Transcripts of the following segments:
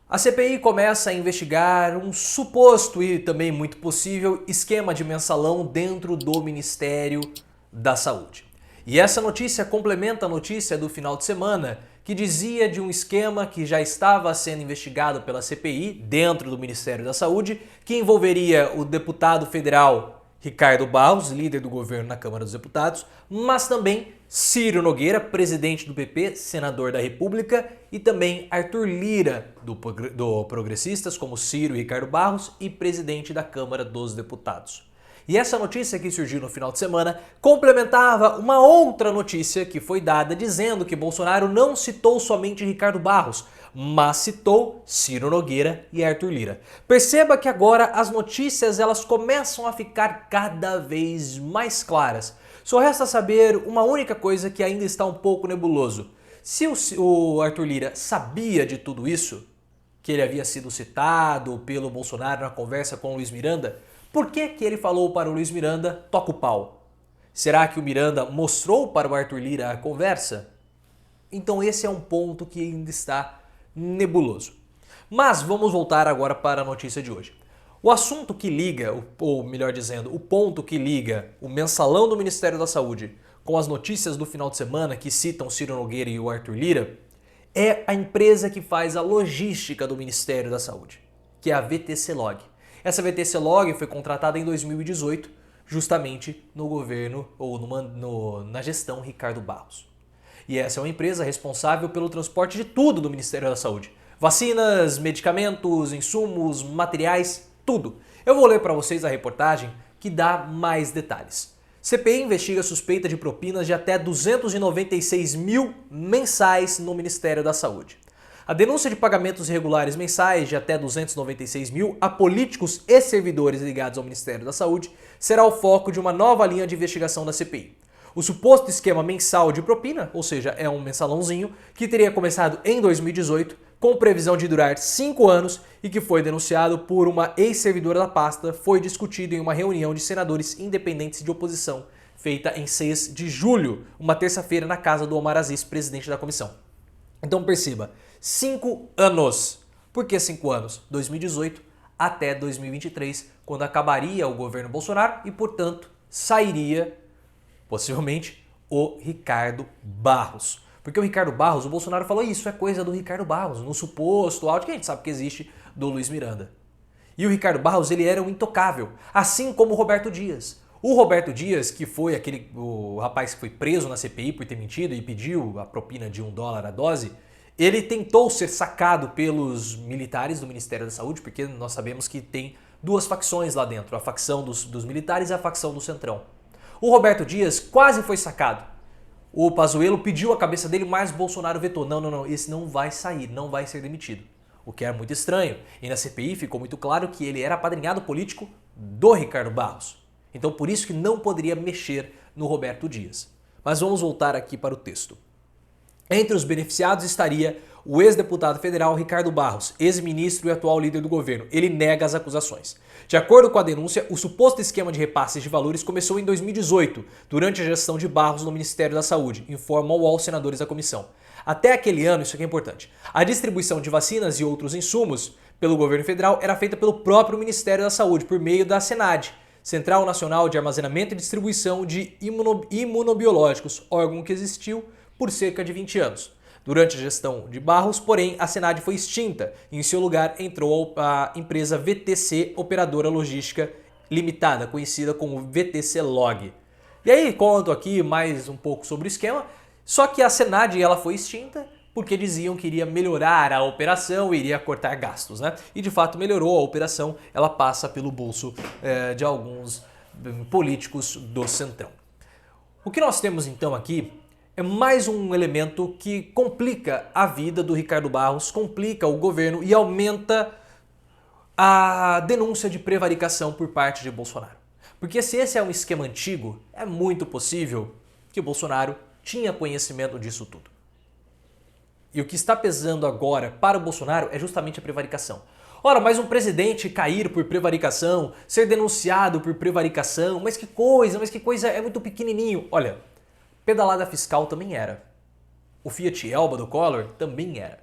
A CPI começa a investigar um suposto e também muito possível esquema de mensalão dentro do Ministério da Saúde. E essa notícia complementa a notícia do final de semana que dizia de um esquema que já estava sendo investigado pela CPI dentro do Ministério da Saúde, que envolveria o deputado federal Ricardo Barros, líder do governo na Câmara dos Deputados, mas também Ciro Nogueira, presidente do PP, senador da República, e também Arthur Lira, do Progressistas, como Ciro e Ricardo Barros, e presidente da Câmara dos Deputados. E essa notícia que surgiu no final de semana complementava uma outra notícia que foi dada dizendo que Bolsonaro não citou somente Ricardo Barros, mas citou Ciro Nogueira e Arthur Lira. Perceba que agora as notícias elas começam a ficar cada vez mais claras. Só resta saber uma única coisa que ainda está um pouco nebuloso. Se o Arthur Lira sabia de tudo isso, que ele havia sido citado pelo Bolsonaro na conversa com o Luiz Miranda, por que ele falou para o Luiz Miranda, toca o pau? Será que o Miranda mostrou para o Arthur Lira a conversa? Então esse é um ponto que ainda está nebuloso. Mas vamos voltar agora para a notícia de hoje. O assunto que liga, ou melhor dizendo, o ponto que liga o mensalão do Ministério da Saúde com as notícias do final de semana que citam Ciro Nogueira e o Arthur Lira, é a empresa que faz a logística do Ministério da Saúde, que é a VTC Log. Essa VTC Log foi contratada em 2018, justamente no governo ou na gestão Ricardo Barros. E essa é uma empresa responsável pelo transporte de tudo do Ministério da Saúde. Vacinas, medicamentos, insumos, materiais, tudo. Eu vou ler para vocês a reportagem que dá mais detalhes. CPI investiga suspeita de propinas de até 296 mil mensais no Ministério da Saúde. A denúncia de pagamentos irregulares mensais de até 296 mil a políticos e servidores ligados ao Ministério da Saúde será o foco de uma nova linha de investigação da CPI. O suposto esquema mensal de propina, ou seja, é um mensalãozinho, que teria começado em 2018, com previsão de durar 5 anos e que foi denunciado por uma ex-servidora da pasta, foi discutido em uma reunião de senadores independentes de oposição, feita em 6 de julho, uma terça-feira, na casa do Omar Aziz, presidente da comissão. Então perceba, 5 anos. Por que 5 anos? 2018 até 2023, quando acabaria o governo Bolsonaro e, portanto, sairia, possivelmente, o Ricardo Barros. Porque o Ricardo Barros, o Bolsonaro falou isso é coisa do Ricardo Barros, no suposto áudio que a gente sabe que existe do Luiz Miranda. E o Ricardo Barros, ele era um intocável, assim como o Roberto Dias. O Roberto Dias, que foi o rapaz que foi preso na CPI por ter mentido e pediu a propina de $1 a dose, ele tentou ser sacado pelos militares do Ministério da Saúde, porque nós sabemos que tem duas facções lá dentro, a facção dos militares e a facção do Centrão. O Roberto Dias quase foi sacado. O Pazuello pediu a cabeça dele, mas Bolsonaro vetou. Não, esse não vai sair, não vai ser demitido. O que é muito estranho. E na CPI ficou muito claro que ele era apadrinhado político do Ricardo Barros. Então por isso que não poderia mexer no Roberto Dias. Mas vamos voltar aqui para o texto. Entre os beneficiados estaria o ex-deputado federal Ricardo Barros, ex-ministro e atual líder do governo. Ele nega as acusações. De acordo com a denúncia, o suposto esquema de repasses de valores começou em 2018, durante a gestão de Barros no Ministério da Saúde, informa o UOL senadores da comissão. Até aquele ano, isso aqui é importante, a distribuição de vacinas e outros insumos pelo governo federal era feita pelo próprio Ministério da Saúde, por meio da Senad, Central Nacional de Armazenamento e Distribuição de Imunobiológicos, órgão que existiu por cerca de 20 anos. Durante a gestão de Barros, porém, a Senad foi extinta e em seu lugar entrou a empresa VTC Operadora Logística Limitada, conhecida como VTC Log. E aí conto aqui mais um pouco sobre o esquema, só que a Senad ela foi extinta porque diziam que iria melhorar a operação e iria cortar gastos, né? E de fato melhorou a operação, ela passa pelo bolso de alguns políticos do Centrão. O que nós temos então aqui é mais um elemento que complica a vida do Ricardo Barros, complica o governo e aumenta a denúncia de prevaricação por parte de Bolsonaro. Porque se esse é um esquema antigo, é muito possível que Bolsonaro tinha conhecimento disso tudo. E o que está pesando agora para o Bolsonaro é justamente a prevaricação. Ora, mas um presidente cair por prevaricação, ser denunciado por prevaricação, mas que coisa, é muito pequenininho. Olha, pedalada fiscal também era. O Fiat Elba do Collor também era.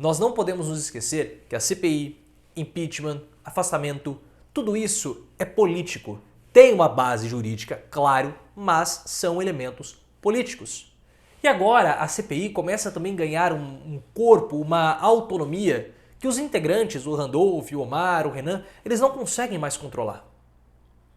Nós não podemos nos esquecer que a CPI, impeachment, afastamento, tudo isso é político. Tem uma base jurídica, claro, mas são elementos políticos. E agora a CPI começa também a ganhar um corpo, uma autonomia que os integrantes, o Randolph, o Omar, o Renan, eles não conseguem mais controlar.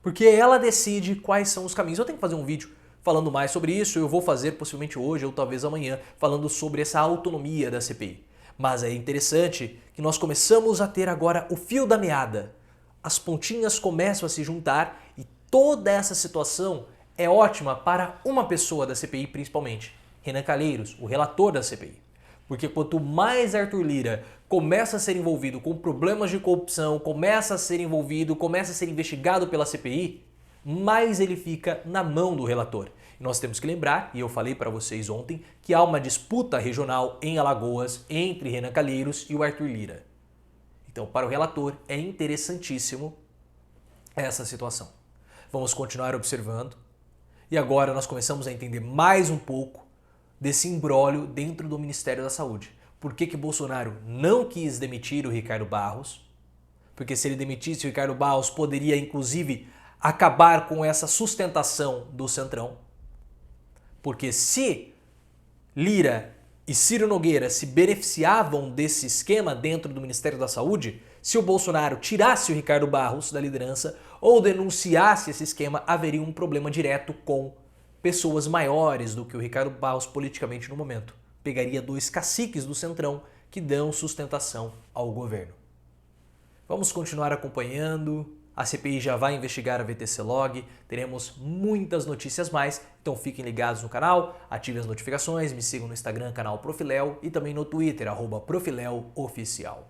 Porque ela decide quais são os caminhos. Eu tenho que fazer um vídeo falando mais sobre isso, eu vou fazer possivelmente hoje ou talvez amanhã, falando sobre essa autonomia da CPI. Mas é interessante que nós começamos a ter agora o fio da meada. As pontinhas começam a se juntar e toda essa situação é ótima para uma pessoa da CPI principalmente, Renan Calheiros, o relator da CPI. Porque quanto mais Arthur Lira começa a ser envolvido com problemas de corrupção, começa a ser envolvido, começa a ser investigado pela CPI, mais ele fica na mão do relator. E nós temos que lembrar, e eu falei para vocês ontem, que há uma disputa regional em Alagoas entre Renan Calheiros e o Arthur Lira. Então, para o relator, é interessantíssimo essa situação. Vamos continuar observando. E agora nós começamos a entender mais um pouco desse imbróglio dentro do Ministério da Saúde. Por que Bolsonaro não quis demitir o Ricardo Barros? Porque se ele demitisse o Ricardo Barros, poderia inclusive acabar com essa sustentação do Centrão. Porque se Lira e Ciro Nogueira se beneficiavam desse esquema dentro do Ministério da Saúde, se o Bolsonaro tirasse o Ricardo Barros da liderança ou denunciasse esse esquema, haveria um problema direto com pessoas maiores do que o Ricardo Barros politicamente no momento. Pegaria dois caciques do Centrão que dão sustentação ao governo. Vamos continuar acompanhando. A CPI já vai investigar a VTC Log, teremos muitas notícias mais, então fiquem ligados no canal, ativem as notificações, me sigam no Instagram, canal Profiléu, e também no Twitter, @ProfiléuOficial.